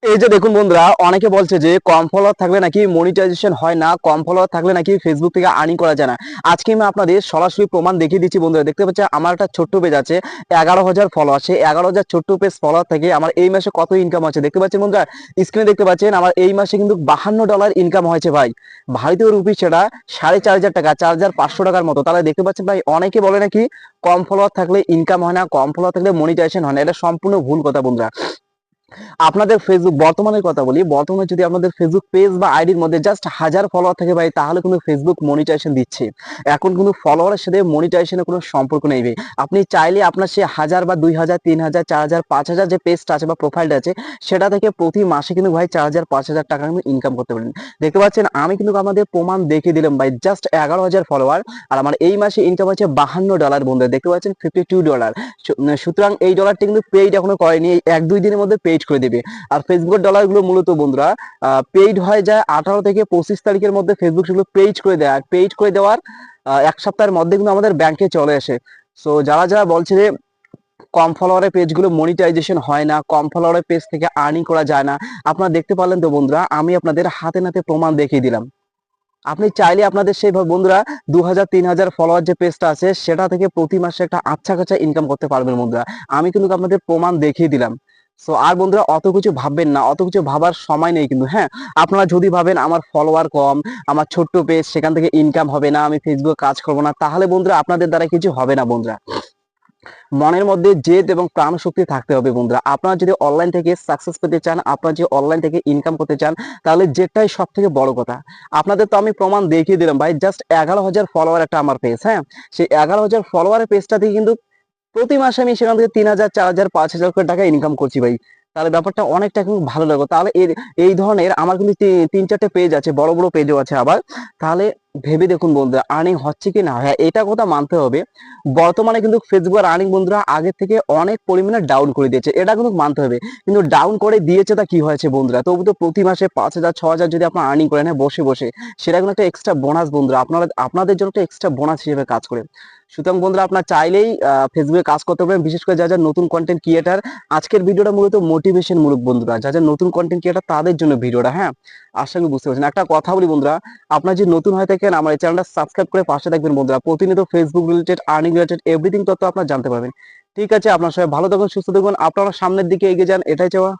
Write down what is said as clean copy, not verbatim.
এই যে দেখুন বন্ধুরা, অনেকে বলছে যে কম ফলোয়ার থাকলে নাকি মনিটাইজেশন হয় না, কম ফলোয়ার থাকলে নাকি ফেসবুক থেকে আর্নিং করা যায় না। আজকে আমি আপনাদের সরাসরি প্রমাণ দেখিয়ে দিচ্ছি বন্ধুরা। দেখতে পাচ্ছেন আমার একটা ছোট্ট পেজ আছে, 11,000 ফলোয়ার। সেই 11,000 ছোট্ট পেজ ফলোয়ার থেকে আমার এই মাসে কত ইনকাম আছে দেখতে পাচ্ছেন বন্ধুরা। স্ক্রিনে দেখতে পাচ্ছেন আমার এই মাসে কিন্তু $52 ইনকাম হয়েছে ভাই। ভারতীয় রুপি সেটা 4,500 টাকা, 4,500 টাকার মতো। তাহলে দেখতে পাচ্ছেন ভাই, অনেকে বলে নাকি কম ফলোয়ার থাকলে ইনকাম হয় না, কম ফলোয়ার থাকলে মনিটাইজেশন হয় না। এটা সম্পূর্ণ ভুল কথা বন্ধুরা। আপনাদের ফেসবুক বর্তমানের কথা বলি, বর্তমানে যদি আপনাদের ফেসবুক পেজ বা আইডির মধ্যে জাস্ট 1000 ফলোয়ার থাকে ভাই, তাহলে কিন্তু ফেসবুক মনিটাইজেশন দিচ্ছে। এখন কিন্তু ফলোয়ারের সাথে মনিটাইজেশনের কোনো সম্পর্ক নেই ভাই। আপনি চাইলে আপনার সে 1000 বা 2000, 3000, 4000, 5000 যে পেজটা আছে বা প্রোফাইলটা আছে, সেটা থেকে প্রতি মাসে কিন্তু ভাই 4000, 5000 টাকা কিন্তু ইনকাম করতে পারেন। দেখতে পাচ্ছেন আমি কিন্তু আমাদের প্রমাণ দেখিয়ে দিলাম ভাই। জাস্ট 11,000 ফলোয়ার আর আমার এই মাসে ইনকাম হচ্ছে $52 বন্ধু। দেখতে পাচ্ছেন $52। সুতরাং এই ডলারটি কিন্তু পেইড এখনো করেনি, এই 1-2 দিনের মধ্যে পেইড করে দেবে। আর ফেসবুকের ডলার গুলো মূলত বন্ধুরা পেইড হয়ে যায় 18 থেকে 25 তারিখের মধ্যে। ফেসবুক সেগুলো পেইড করে দেয়, আর পেইড করে দেওয়ার 1 সপ্তাহের মধ্যে কিন্তু আমাদের ব্যাংকে চলে আসে। সো যারা যারা বলছে যে কম ফলোয়ারের পেজগুলো মনিটাইজেশন হয় না, কম ফলোয়ারের পেজ থেকে আর্নিং করা যায় না, আপনারা দেখতে পারলেন তো বন্ধুরা। আমি আপনাদের হাতে নাতে প্রমাণ দেখিয়ে দিলাম। আপনি চাইলে আপনাদের সেই বন্ধুরা 2000, 3000 ফলোয়ার যে পেজটা আছে, সেটা থেকে প্রতি মাসে একটা আচ্ছা খাচা ইনকাম করতে পারবেন বন্ধুরা। আমি কিন্তু আপনাদের প্রমাণ দেখিয়ে দিলাম। সো আর বন্ধুরা অত কিছু ভাববেন না, অত কিছু ভাবার সময় নেই কিন্তু। হ্যাঁ, আপনারা যদি ভাবেন আমার ফলোয়ার কম, আমার ছোট্ট পেজ, সেখান থেকে ইনকাম হবে না, আমি ফেসবুকে কাজ করবো না, তাহলে বন্ধুরা আপনাদের দ্বারা কিছু হবে না বন্ধুরা। মনের মধ্যে জেদ এবং প্রাণ শক্তি থাকতে হবে বন্ধুরা। আপনারা যদি অনলাইন থেকে সাকসেস পেতে চান, আপনারা যদি অনলাইন থেকে ইনকাম করতে চান, তাহলে যেটাই সব থেকে বড় কথা। আপনাদের তো আমি প্রমাণ দেখিয়ে দিলাম ভাই। জাস্ট 11,000 ফলোয়ার একটা আমার পেজ। হ্যাঁ, সেই 11,000 ফলোয়ারের পেজটা থেকে কিন্তু প্রতি মাসে আমি সেখান থেকে 3000, 4000, 5000 করে টাকা ইনকাম করছি ভাই। তাহলে ব্যাপারটা অনেকটা কিন্তু ভালো লাগলো। তাহলে এই ধরনের আমার কিন্তু 3-4টে পেজ আছে, বড় বড় পেজও আছে আবার। তাহলে ভেবে দেখুন বন্ধুরা, আর্নিং হচ্ছে কি না। হ্যাঁ, এটা কথা মানতে হবে। বর্তমানে কিন্তু ফেসবুকের আর্নিং বন্ধুরা আগের থেকে অনেক পরিমাণে ডাউন করে দিয়েছে, এটা কিন্তু মানতে হবে। কিন্তু ডাউন করে দিয়েছে তা কি হয়েছে বন্ধুরা, তবু তো প্রতি মাসে 5000, 6000 যদি আপনার আর্নিং করেন, হ্যাঁ, বসে বসে, সেটা কিন্তু একটা এক্সট্রা বোনাস বন্ধুরা। আপনাদের জন্য একটা এক্সট্রা বোনাস হিসেবে কাজ করে। সুতরাং বন্ধুরা, আপনার চাইলেই ফেসবুকে কাজ করতে পারেন, বিশেষ করে যারা নতুন কন্টেন্ট ক্রিয়েটার। আজকের ভিডিওটা মূলত মোটিভেশন মূলক বন্ধুরা, যারা নতুন কন্টেন্ট ক্রিয়েটার তাদের জন্য ভিডিওটা। হ্যাঁ, আশা করি বুঝতে পারছেন। একটা কথা বলি বন্ধুরা, আপনার যদি নতুন হয়ে থাকেন, আমার এই চ্যানেলটা সাবস্ক্রাইব করে পাশে থাকবেন বন্ধুরা। প্রতিনিয়ত Facebook related, earning related everything তথ্য আপনারা জানতে পারবেন। ঠিক আছে, আপনার সবাই ভালো থাকুন, সুস্থ থাকুন, আপনারা সামনের দিকে এগিয়ে যান, এটাই চাওয়া।